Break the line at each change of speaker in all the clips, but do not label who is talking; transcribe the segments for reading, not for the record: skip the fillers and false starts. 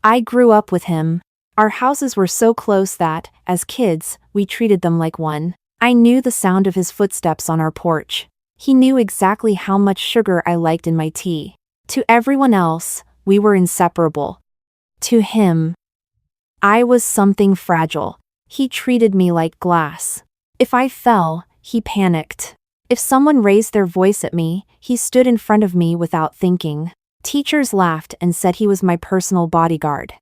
I grew up with him. Our houses were so close that, as kids, we treated them like one. I knew the sound of his footsteps on our porch. He knew exactly how much sugar I liked in my tea. To everyone else, we were inseparable. To him, I was something fragile. He treated me like glass. If I fell, he panicked. If someone raised their voice at me, he stood in front of me without thinking. Teachers laughed and said he was my personal bodyguard.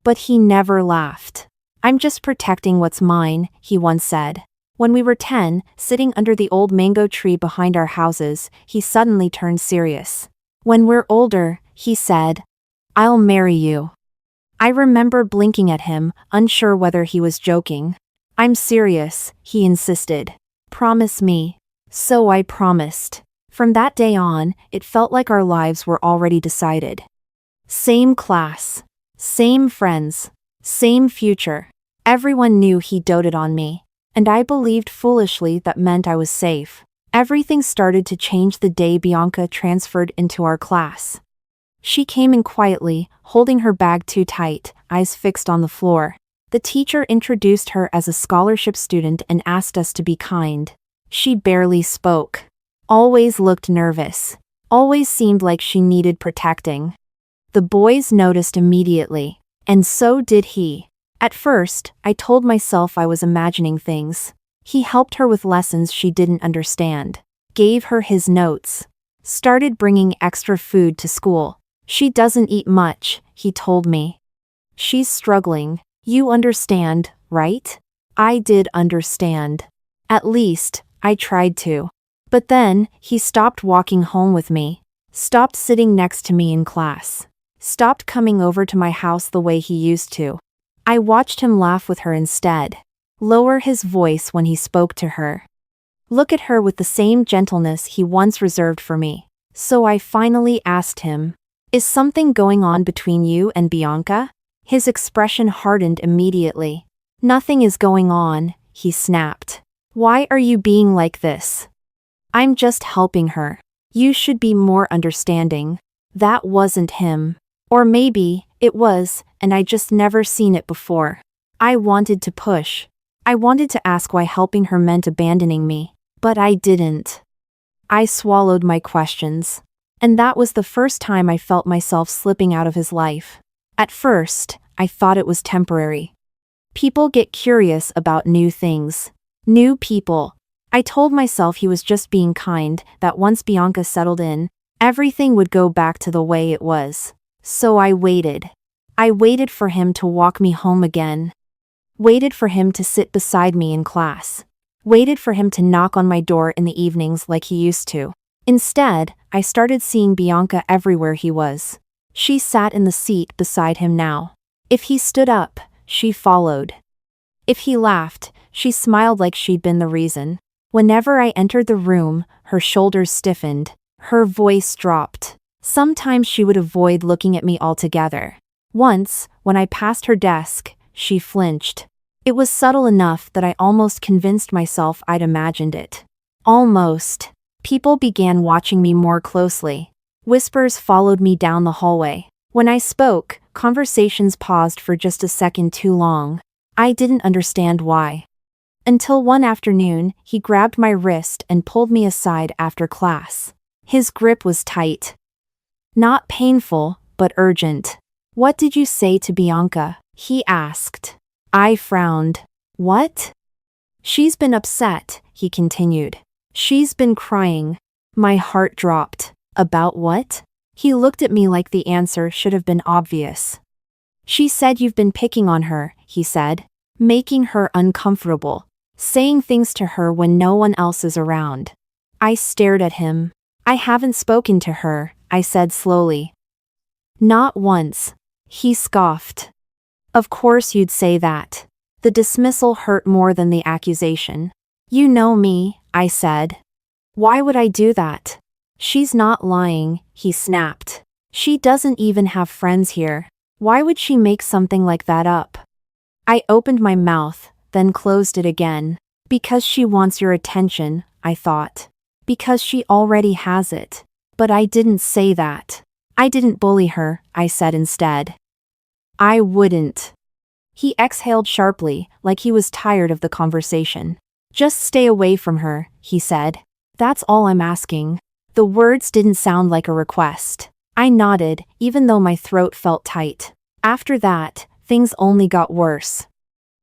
But he never laughed. "I'm just protecting what's mine," he once said. When we were 10, sitting under the old mango tree behind our houses, he suddenly turned serious. "When we're older," he said, "I'll marry you." I remember blinking at him, unsure whether he was joking. "I'm serious," he insisted. "Promise me." So I promised. From that day on, it felt like our lives were already decided. Same class. Same friends. Same future. Everyone knew he doted on me. And I believed foolishly that meant I was safe. Everything started to change the day Bianca transferred into our class. She came in quietly, holding her bag too tight, eyes fixed on the floor. The teacher introduced her as a scholarship student and asked us to be kind. She barely spoke. Always looked nervous. Always seemed like she needed protecting. The boys noticed immediately. And so did he. At first, I told myself I was imagining things. He helped her with lessons she didn't understand. Gave her his notes. Started bringing extra food to school. "She doesn't eat much," he told me. "She's struggling. You understand, right?" I did understand. At least, I tried to. But then, he stopped walking home with me. Stopped sitting next to me in class. Stopped coming over to my house the way he used to. I watched him laugh with her instead. Lower his voice when he spoke to her. Look at her with the same gentleness he once reserved for me. So I finally asked him, "Is something going on between you and Bianca?" His expression hardened immediately. "Nothing is going on," he snapped. "Why are you being like this?" "I'm just helping her. You should be more understanding." That wasn't him. Or maybe, it was, and I just never seen it before. I wanted to push. I wanted to ask why helping her meant abandoning me. But I didn't. I swallowed my questions. And that was the first time I felt myself slipping out of his life. At first, I thought it was temporary. People get curious about new things. New people. I told myself he was just being kind, that once Bianca settled in, everything would go back to the way it was. So I waited. I waited for him to walk me home again. Waited for him to sit beside me in class. Waited for him to knock on my door in the evenings like he used to. Instead, I started seeing Bianca everywhere he was. She sat in the seat beside him now. If he stood up, she followed. If he laughed, she smiled like she'd been the reason. Whenever I entered the room, her shoulders stiffened. Her voice dropped. Sometimes she would avoid looking at me altogether. Once, when I passed her desk, she flinched. It was subtle enough that I almost convinced myself I'd imagined it. Almost. People began watching me more closely. Whispers followed me down the hallway. When I spoke, conversations paused for just a second too long. I didn't understand why. Until one afternoon, he grabbed my wrist and pulled me aside after class. His grip was tight. Not painful, but urgent. "What did you say to Bianca?" he asked. I frowned. "What?" "She's been upset," he continued. "She's been crying." My heart dropped. "About what?" He looked at me like the answer should have been obvious. "She said you've been picking on her," he said. "Making her uncomfortable. Saying things to her when no one else is around." I stared at him. "I haven't spoken to her," I said slowly. "Not once." He scoffed. "Of course you'd say that." The dismissal hurt more than the accusation. "You know me," I said. "Why would I do that?" "She's not lying," he snapped. "She doesn't even have friends here. Why would she make something like that up?" I opened my mouth, then closed it again. Because she wants your attention, I thought. Because she already has it. But I didn't say that. I didn't bully her, I said instead. I wouldn't. He exhaled sharply, like he was tired of the conversation. Just stay away from her, he said. That's all I'm asking. The words didn't sound like a request. I nodded, even though my throat felt tight. After that, things only got worse.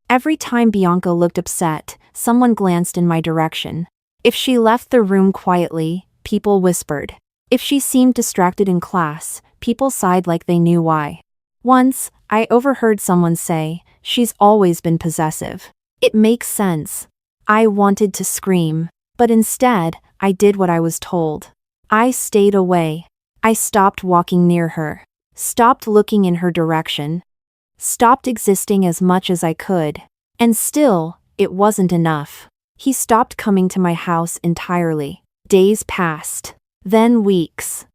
Every time Bianca looked upset, someone glanced in my direction. If she left the room quietly, people whispered. If she seemed distracted in class, people sighed like they knew why. Once, I overheard someone say, "She's always been possessive." It makes sense. I wanted to scream, but instead, I did what I was told. I stayed away. I stopped walking near her. Stopped looking in her direction. Stopped existing as much as I could. And still, it wasn't enough. He stopped coming to my house entirely. Days passed. Then weeks.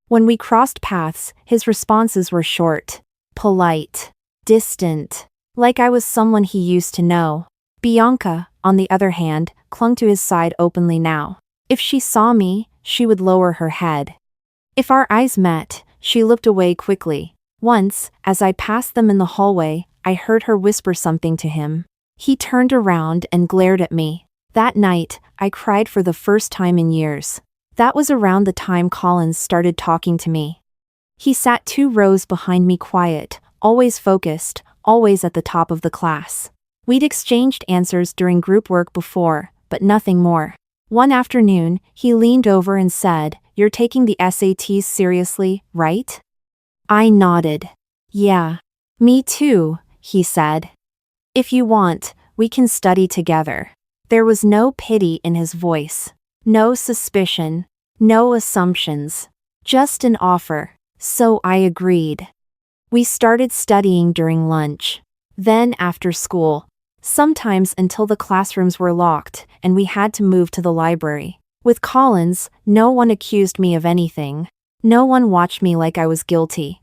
When we crossed paths, his responses were short, polite, distant, like I was someone he used to know. Bianca, on the other hand, clung to his side openly now. If she saw me, she would lower her head. If our eyes met, she looked away quickly. Once, as I passed them in the hallway, I heard her whisper something to him. He turned around and glared at me. That night, I cried for the first time in years. That was around the time Collins started talking to me. He sat 2 rows behind me, quiet, always focused, always at the top of the class. We'd exchanged answers during group work before, but nothing more. One afternoon, he leaned over and said, "You're taking the SATs seriously, right?" I nodded. "Yeah. Me too," he said. "If you want, we can study together." There was no pity in his voice. No suspicion. No assumptions. Just an offer. So I agreed. We started studying during lunch. Then after school. Sometimes until the classrooms were locked and we had to move to the library. With Collins, no one accused me of anything. No one watched me like I was guilty.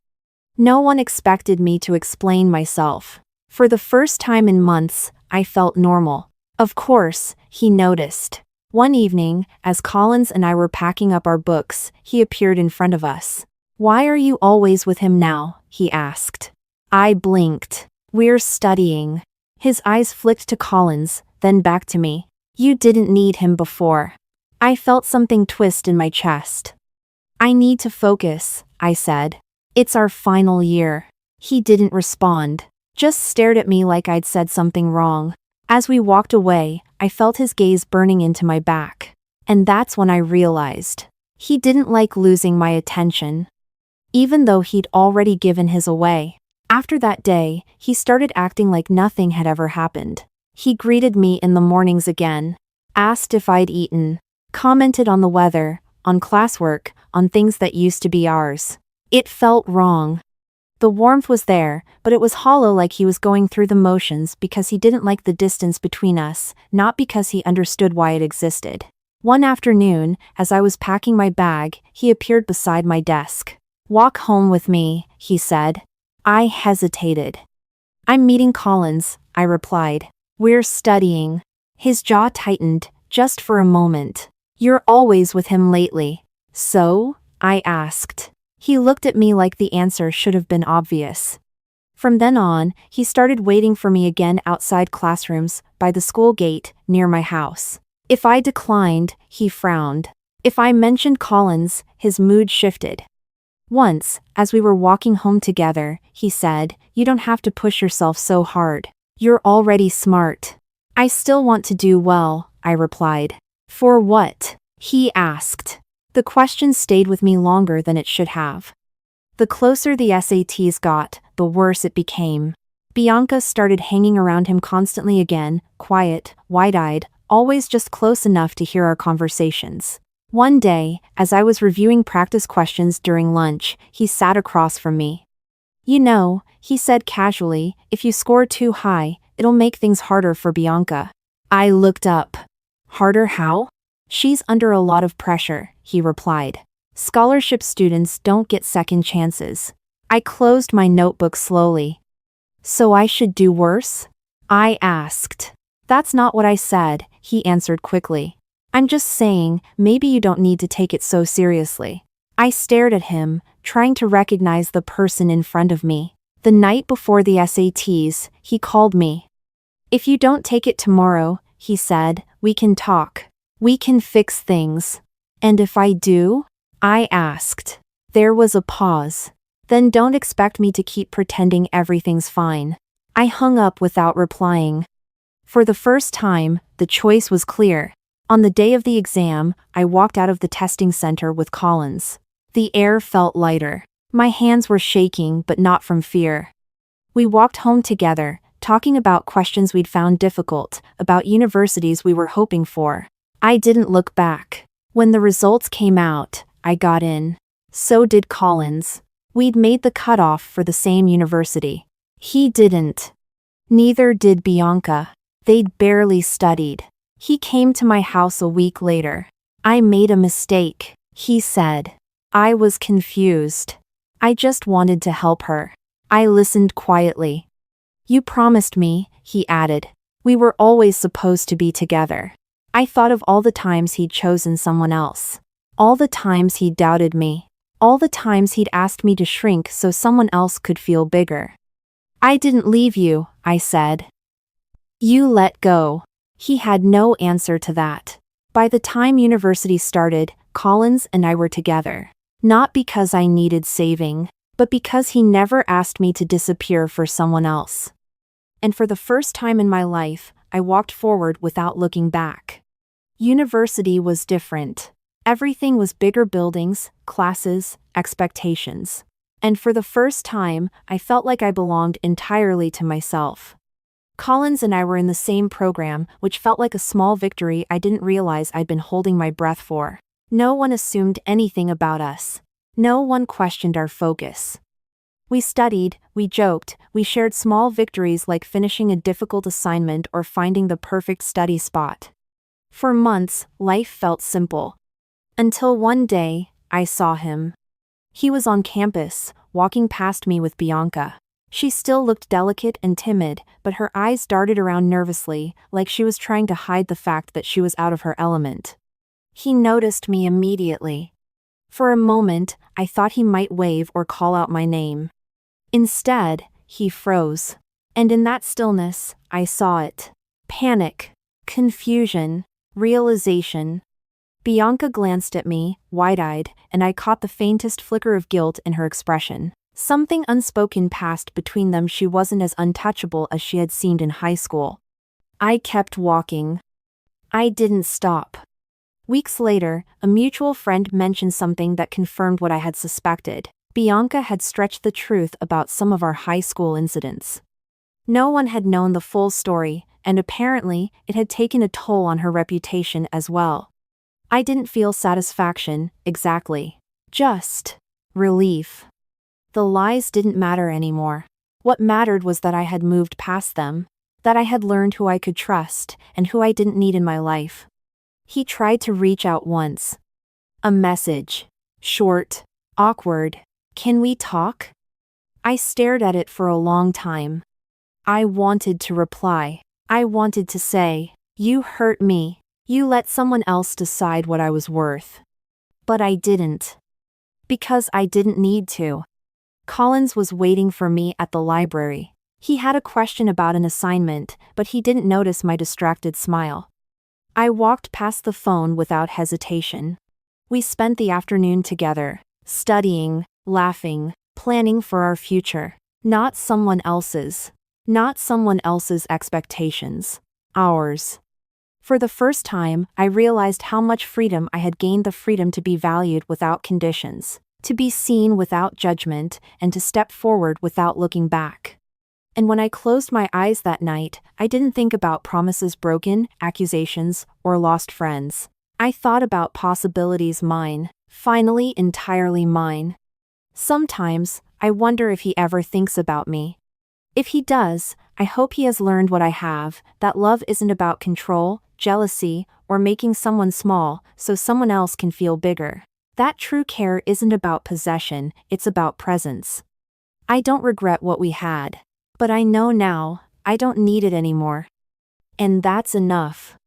No one expected me to explain myself. For the first time in months, I felt normal. Of course, he noticed. One evening, as Collins and I were packing up our books, he appeared in front of us. "Why are you always with him now?" he asked. I blinked. "We're studying." His eyes flicked to Collins, then back to me. "You didn't need him before." I felt something twist in my chest. "I need to focus," I said. "It's our final year." He didn't respond, just stared at me like I'd said something wrong. As we walked away, I felt his gaze burning into my back. And that's when I realized. He didn't like losing my attention. Even though he'd already given his away. After that day, he started acting like nothing had ever happened. He greeted me in the mornings again. Asked if I'd eaten. Commented on the weather, on classwork, on things that used to be ours. It felt wrong. The warmth was there, but it was hollow, like he was going through the motions because he didn't like the distance between us, not because he understood why it existed. One afternoon, as I was packing my bag, he appeared beside my desk. "Walk home with me," he said. I hesitated. "I'm meeting Collins," I replied. "We're studying." His jaw tightened, just for a moment. "You're always with him lately." "So?" I asked. He looked at me like the answer should have been obvious. From then on, he started waiting for me again outside classrooms, by the school gate, near my house. If I declined, he frowned. If I mentioned Collins, his mood shifted. Once, as we were walking home together, he said, "You don't have to push yourself so hard. You're already smart." "I still want to do well," I replied. "For what?" he asked. The question stayed with me longer than it should have. The closer the SATs got, the worse it became. Bianca started hanging around him constantly again, quiet, wide-eyed, always just close enough to hear our conversations. One day, as I was reviewing practice questions during lunch, he sat across from me. "You know," he said casually, "if you score too high, it'll make things harder for Bianca." I looked up. "Harder how?" "She's under a lot of pressure," he replied. "Scholarship students don't get second chances." I closed my notebook slowly. "So I should do worse?" I asked. "That's not what I said," he answered quickly. "I'm just saying, maybe you don't need to take it so seriously." I stared at him, trying to recognize the person in front of me. The night before the SATs, he called me. "If you don't take it tomorrow," he said, "we can talk. We can fix things." "And if I do?" I asked. There was a pause. "Then don't expect me to keep pretending everything's fine." I hung up without replying. For the first time, the choice was clear. On the day of the exam, I walked out of the testing center with Collins. The air felt lighter. My hands were shaking, but not from fear. We walked home together, talking about questions we'd found difficult, about universities we were hoping for. I didn't look back. When the results came out, I got in. So did Collins. We'd made the cutoff for the same university. He didn't. Neither did Bianca. They'd barely studied. He came to my house a week later. "I made a mistake," he said. I was confused. I just wanted to help her. I listened quietly. "You promised me," he added. "We were always supposed to be together." I thought of all the times he'd chosen someone else. All the times he'd doubted me. All the times he'd asked me to shrink so someone else could feel bigger. "I didn't leave you," I said. "You let go." He had no answer to that. By the time university started, Collins and I were together. Not because I needed saving, but because he never asked me to disappear for someone else. And for the first time in my life, I walked forward without looking back. University was different. Everything was bigger buildings, classes, expectations. And for the first time, I felt like I belonged entirely to myself. Collins and I were in the same program, which felt like a small victory I didn't realize I'd been holding my breath for. No one assumed anything about us. No one questioned our focus. We studied, we joked, we shared small victories like finishing a difficult assignment or finding the perfect study spot. For months, life felt simple. Until one day, I saw him. He was on campus, walking past me with Bianca. She still looked delicate and timid, but her eyes darted around nervously, like she was trying to hide the fact that she was out of her element. He noticed me immediately. For a moment, I thought he might wave or call out my name. Instead, he froze. And in that stillness, I saw it. Panic, confusion, realization. Bianca glanced at me, wide-eyed, and I caught the faintest flicker of guilt in her expression. Something unspoken passed between them. She wasn't as untouchable as she had seemed in high school. I kept walking. I didn't stop. Weeks later, a mutual friend mentioned something that confirmed what I had suspected. Bianca had stretched the truth about some of our high school incidents. No one had known the full story, and apparently, it had taken a toll on her reputation as well. I didn't feel satisfaction, exactly. Just relief. The lies didn't matter anymore. What mattered was that I had moved past them, that I had learned who I could trust and who I didn't need in my life. He tried to reach out once. A message. Short. Awkward. "Can we talk?" I stared at it for a long time. I wanted to reply. I wanted to say, "You hurt me. You let someone else decide what I was worth." But I didn't. Because I didn't need to. Collins was waiting for me at the library. He had a question about an assignment, but he didn't notice my distracted smile. I walked past the phone without hesitation. We spent the afternoon together, studying, laughing, planning for our future. Not someone else's. Not someone else's expectations. Ours. For the first time, I realized how much freedom I had gained, the freedom to be valued without conditions, to be seen without judgment, and to step forward without looking back. And when I closed my eyes that night, I didn't think about promises broken, accusations, or lost friends. I thought about possibilities mine, finally entirely mine. Sometimes, I wonder if he ever thinks about me. If he does, I hope he has learned what I have, that love isn't about control, jealousy, or making someone small so someone else can feel bigger. That true care isn't about possession, it's about presence. I don't regret what we had. But I know now, I don't need it anymore. And that's enough.